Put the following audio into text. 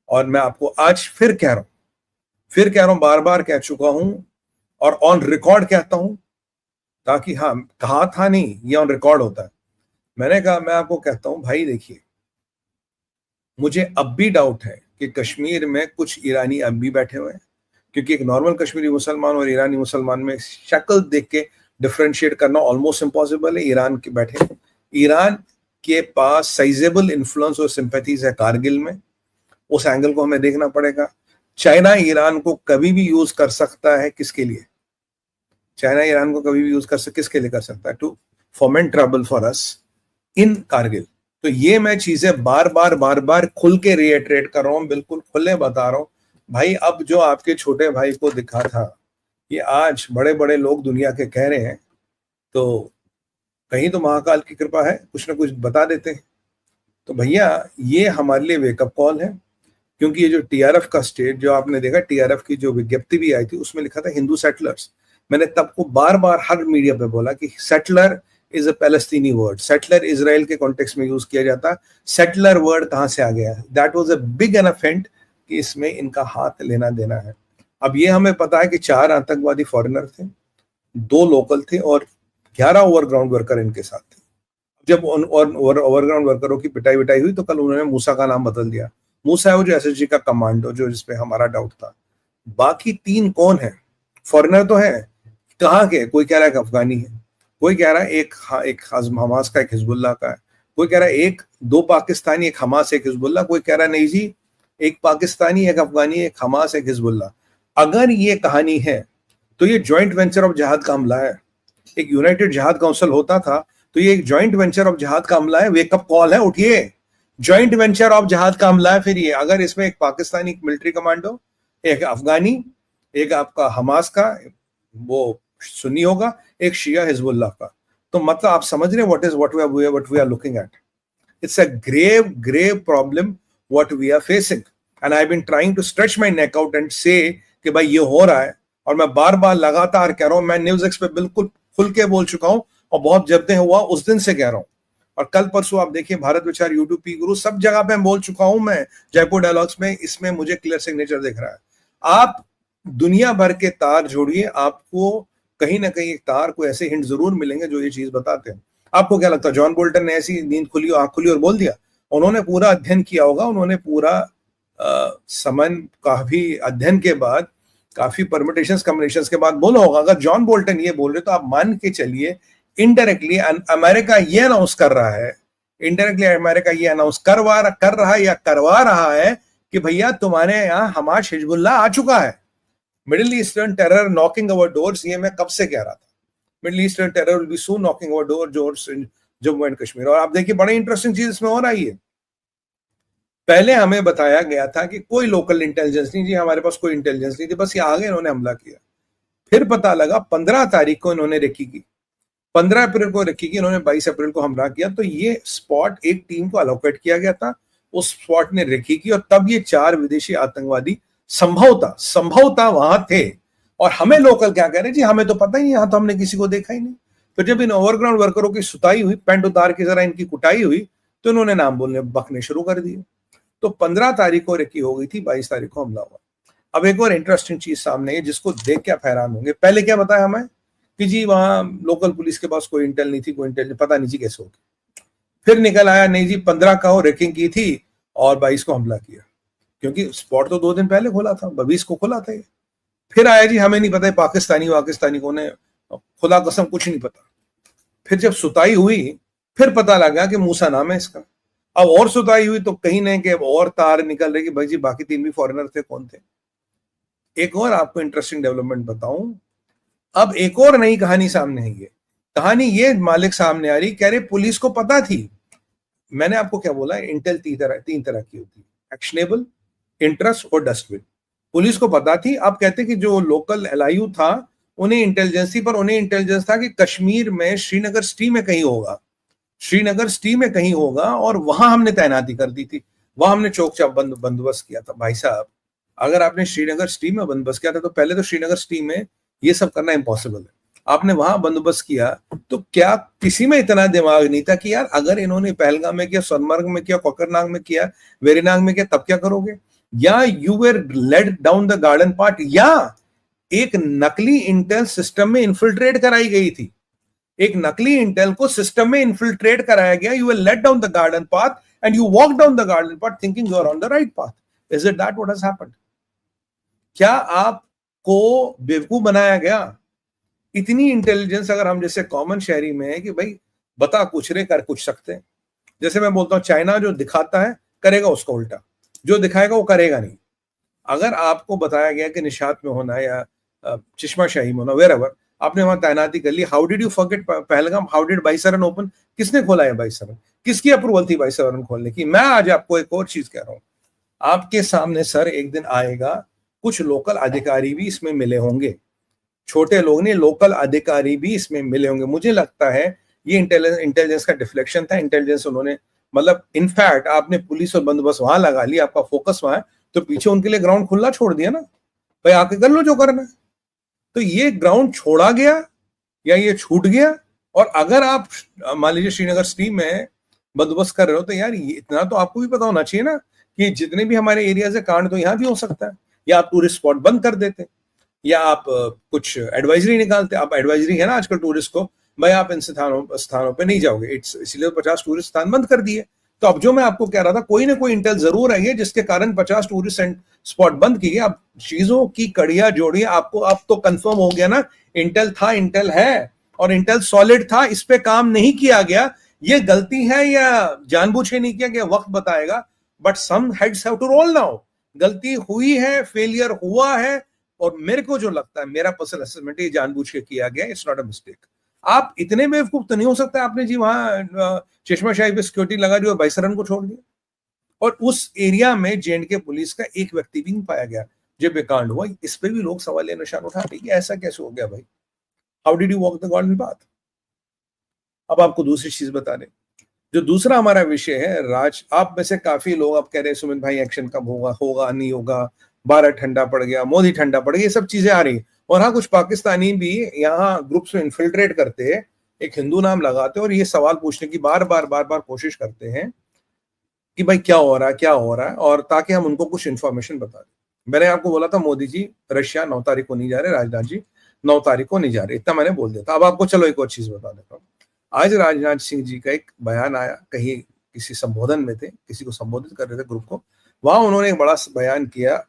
और मैं आपको आज फिर कह रहा हूं, बार बार कह चुका हूं और ऑन रिकॉर्ड कहता हूं, ताकि हाँ, कहा था नहीं, ये ऑन रिकॉर्ड होता है। मैंने कहा, मैं आपको कहता हूं भाई, देखिए, मुझे अब भी डाउट है कि कश्मीर में कुछ ईरानी अब भी बैठे हुए हैं, क्योंकि एक नॉर्मल कश्मीरी मुसलमान और ईरानी मुसलमान में शक्ल देख के डिफरेंशिएट करना ऑलमोस्ट इम्पॉसिबल है। ईरान के बैठे, ईरान के पास साइजेबल इन्फ्लुएंस और सिंपैथीज है कारगिल में, उस एंगल को हमें देखना पड़ेगा। चाइना ईरान को कभी भी यूज कर सकता है, किसके लिए? चाइना ईरान को कभी भी यूज कर सकता, किसके लिए कर सकता है? To foment trouble for us इन कारगिल। तो ये मैं चीजें बार बार खुल के रिएटरेट कर रहा हूं, बिल्कुल खुले बता रहा हूं भाई। अब जो आपके छोटे भाई को दिखा था, ये आज बड़े बड़े लोग दुनिया के कह रहे हैं, तो कहीं तो महाकाल की कृपा है, कुछ ना कुछ बता देते हैं। तो भैया, ये हमारे लिए वेकअप कॉल है, क्योंकि ये जो टीआरएफ का स्टेट, जो आपने देखा टीआरएफ की जो विज्ञप्ति भी आई थी, उसमें लिखा था हिंदू सेटलर्स। मैंने तब को बार बार हर मीडिया पे बोला कि settler is a Palestinian word, settler Israel के कॉन्टेक्स्ट में यूज किया जाता, सेटलर वर्ड कहां से आ गया? That was a big an offend कि इसमें इनका हाथ लेना देना है। अब ये हमें पता है कि 4 आतंकवादी फॉरेनर थे, 2 लोकल थे और 11 ओवरग्राउंड वर्कर इनके साथ थे। जब ओवरग्राउंड वर्करों की पिटाई विटाई हुई, तो कल उन्होंने मूसा का नाम बदल दिया। मूसा है वो जो एसएसजी का कमांडो, जो जिसपे हमारा डाउट था। बाकी 3 कौन है? फॉरेनर तो है, कहाँ के? कोई कह रहा है कि अफगानी है, कोई कह रहा है एक हमास का, एक हिजबुल्लाह का है, कोई कह रहा है 2 पाकिस्तानी, एक हमास एक हिजबुल्लाह, कोई कह रहा है नहीं जी, एक पाकिस्तानी, एक अफगानी, एक हमास, एक हिजबुल्लाह। अगर ये कहानी है तो ये जॉइंट वेंचर ऑफ जिहाद का हमला है। एक यूनाइटेड जिहाद काउंसिल होता था, तो ये एक जॉइंट वेंचर ऑफ जिहाद का हमला है। वेकअप कॉल है, उठिए, जॉइंट वेंचर ऑफ जिहाद का हमला है। फिर ये अगर इसमें एक पाकिस्तानी मिलिट्री कमांडो, एक अफगानी, एक आपका हमास का वो सुन्नी होगा, एक शिया हिजबुल्लाह का, तो मतलब आप समझ रहे हैं what we are looking at. It's a grave problem what we are facing, and I've been trying to stretch my neck out and say कि भाई ये हो रहा है, और मैं बार बार लगातार कह रहा हूं। मैं न्यूज एक्स पे बिल्कुल खुल के बोल चुका हूं, और बहुत जब दिन हुआ उस दिन से कह रहा हूं, और कल परसों आप देखिए भारत विचार, यूट्यूब, पी गुरु, सब जगह पे मैं बोल चुका हूं। मैं जयपुर डायलॉग्स में, इसमें मुझे क्लियर सिग्नेचर दिख रहा है। आप दुनिया भर के तार जोड़िए, आपको कहीं ना कहीं एक तार को ऐसे हिंट जरूर मिलेंगे जो ये चीज बताते हैं। आपको क्या लगता है, जॉन बोल्टन ने ऐसी नींद खुली, आंख खुली और बोल दिया? उन्होंने पूरा अध्ययन किया होगा, उन्होंने पूरा समन, काफी अध्ययन के बाद, काफी परमिटेशंस कम्बिनेशंस के बाद बोला होगा। अगर जॉन बोल्टन ये बोल रहे तो आप मान के चलिए इनडायरेक्टली अमेरिका ये अनाउंस कर रहा है, इनडायरेक्टली अमेरिका ये अनाउंस कर रहा है या करवा रहा है कि भैया तुम्हारे यहाँ हमास हिजबुल्लाह आ चुका है। मिडिल ईस्टर्न टेरर नॉकिंग अवर डोर्स, ये मैं कब से कह रहा था। Middle eastern terror will be soon knocking our doors in Jammu and Kashmir. और आप देखिए बड़ी इंटरेस्टिंग चीज इसमें हो रही है। पहले हमें बताया गया था कि कोई लोकल इंटेलिजेंस नहीं, जी हमारे पास कोई इंटेलिजेंस नहीं थी, बस ये आगे इन्होंने हमला किया। फिर पता लगा 15 तारीख को इन्होंने रेकी की, 15 अप्रैल को रेकी की इन्होंने, 22 अप्रैल को हमला किया। तो ये स्पॉट एक टीम को अलोकेट किया गया था, उस स्पॉट ने रेकी की, और तब ये 4 विदेशी आतंकवादी संभवतः वहां थे। और हमें लोकल क्या कह रहे हैं, जी हमें तो पता ही नहीं, यहां तो हमने किसी को देखा ही नहीं। फिर जब इन ओवरग्राउंड वर्करों की सुताई हुई, पैंट उतार के जरा इनकी कुटाई हुई, तो इन्होंने नाम बोलने बकने शुरू कर दिए। तो 15 तारीख को रेकी हो गई थी, 22 तारीख को हमला हुआ। अब एक और इंटरेस्टिंग चीज सामने है, जिसको देख के आप हैरान होंगे। पहले क्या बताया हमें कि जी वहां लोकल पुलिस के पास कोई इंटेल नहीं थी, कोई इंटेल पता नहीं जी कैसे होगी। फिर निकल आया नहीं जी 15 का हो रेकिंग की थी और 22 को हमला किया, क्योंकि स्पॉट तो 2 दिन पहले खोला था, 22 को खुला था ये। फिर आया जी हमें नहीं पता, पाकिस्तानी को ने खुदा कसम कुछ नहीं पता। फिर जब सुताई हुई, फिर पता लगा कि मूसा नाम है इसका। अब और सुताई हुई तो कहीं नहीं कि और तार निकल रहे कि भाई जी बाकी 3 भी फॉरेनर थे, कौन थे। एक और आपको इंटरेस्टिंग डेवलपमेंट बताऊं, अब एक और नई कहानी सामने है। ये कहानी ये मालिक सामने आ रही, कह रहे पुलिस को पता थी। मैंने आपको क्या बोला, इंटेल 3 तरह की होती है, एक्शनेबल, इंटरेस्ट और डस्टबिन। पुलिस को पता थी। आप कहते कि जो लोकल एलआईयू था उन्हें इंटेलिजेंस थी, पर उन्हें इंटेलिजेंस था कि कश्मीर में श्रीनगर सिटी में कहीं होगा, श्रीनगर सिटी में कहीं होगा, और वहां हमने तैनाती कर दी थी, वहां हमने चौक बंदोबस्त किया था। भाई साहब, अगर आपने श्रीनगर सिटी में बंदोबस्त किया था तो पहले तो श्रीनगर सिटी में ये सब करना इम्पॉसिबल है। आपने वहां बंदोबस्त किया तो क्या किसी में इतना दिमाग नहीं था कि यार अगर इन्होंने पहलगाम में किया, सोनमर्ग में किया, कोकरनाग में किया, वेरीनाग में किया, तब क्या करोगे? या you were led down the garden path, या एक नकली इंटेल सिस्टम में इन्फिल्ट्रेट कराई गई थी, एक नकली इंटेल को सिस्टम में इन्फिल्ट्रेट कराया गया, you will let down the garden path and you walk down the garden path thinking you are on the right path. Is it that what has happened? क्या आपको बेवकूफ बनाया गया? इतनी इंटेलिजेंस अगर हम जैसे कॉमन शहरी में है कि भाई बता कुछ रे कर कुछ सकते हैं. जैसे मैं बोलता हूं चाइना जो दिखाता है करेगा उसका उल्टा, जो दिखाएगा वो करेगा नहीं. अगर आपको बताया गया कि निशात में होना या चश्मा शाही में होना, वेरेवर, आपने वहां तैनाती कर ली, how did you forget Pahalgam, how did Baisaran open, किसने खोला है बाईसरन, किसकी अप्रूवल थी बाईसरन खोलने की? मैं आज आपको एक और चीज कह रहा हूं, आपके सामने सर एक दिन आएगा, कुछ लोकल अधिकारी भी इसमें मिले होंगे, छोटे लोग नहीं, लोकल अधिकारी भी इसमें मिले होंगे. मुझे लगता है ये इंटेलिजेंस का डिफ्लेक्शन था. इंटेलिजेंस उन्होंने, मतलब इनफैक्ट आपने पुलिस और बंदोबस्त वहां लगा लिया, आपका फोकस वहां है, तो पीछे उनके लिए ग्राउंड खुला छोड़ दिया ना, भाई आके कर लो जो करना है. तो ये ग्राउंड छोड़ा गया या ये छूट गया. और अगर आप मान लीजिए श्रीनगर सिटी में बंदोबस्त कर रहे हो, तो यार इतना तो आपको भी पता होना चाहिए ना कि जितने भी हमारे एरियाज है कांड तो यहाँ भी हो सकता है. या आप टूरिस्ट स्पॉट बंद कर देते, या आप कुछ एडवाइजरी निकालते. आप एडवाइजरी है ना आजकल टूरिस्ट को, भाई आप इन स्थानों पे नहीं जाओगे, इसलिए 50 टूरिस्ट स्थान बंद कर दिए. तो अब जो मैं आपको कह रहा था, कोई ना कोई इंटेल जरूर आई है जिसके कारण 50 टूरिस्ट स्पॉट बंद किए. अब चीजों की कड़ियां जोड़िए, आपको अब तो कंफर्म हो गया ना, इंटेल था, इंटेल है, और इंटेल सॉलिड था, इस पे काम नहीं किया गया. ये गलती है या जानबूझ के नहीं किया गया, वक्त बताएगा. But some heads have to roll now. गलती हुई है, फेलियर हुआ है, और मेरे को जो लगता है, मेरा पर्सनल असेसमेंट, ये जानबूझ के किया गया, इट्स नॉट अ मिस्टेक. आप इतने बेवकूफ तो नहीं हो सकते आपने जी वहां चश्मा शाही पे सिक्योरिटी लगा दी और बाईसरन को छोड़ दिया, और उस एरिया में जेएंडके पुलिस का एक व्यक्ति भी नहीं पाया गया जब ये कांड हुआ. इस पे भी लोग सवाल या निशान उठा रहे कि ऐसा कैसे हो गया भाई, how did you walk the garden path. अब आपको दूसरी चीज बता दें, जो दूसरा हमारा विषय है राज, आप में से काफी लोग आप कह रहे हैं सुमित भाई एक्शन कब होगा, होगा नहीं होगा, भारत ठंडा पड़ गया, मोदी ठंडा पड़ गया, ये सब चीजें आ रही. और हाँ, कुछ पाकिस्तानी भी यहाँ ग्रुप्स में इन्फिल्ट्रेट करते हैं, एक हिंदू नाम लगाते हैं और ये सवाल पूछने की बार बार कोशिश करते हैं कि भाई क्या हो रहा है, क्या हो रहा है, और ताकि हम उनको कुछ इन्फॉर्मेशन बता दें. मैंने आपको बोला था मोदी जी रशिया 9 तारीख को नहीं जा रहे, राजनाथ जी 9 तारीख को नहीं जा रहे, इतना मैंने बोल दिया था. अब आपको चलो एक और चीज बता देता हूँ. आज राजनाथ सिंह जी का एक बयान आया, कहीं किसी संबोधन में थे, किसी को संबोधित कर रहे थे ग्रुप को, वहां उन्होंने एक बड़ा बयान किया.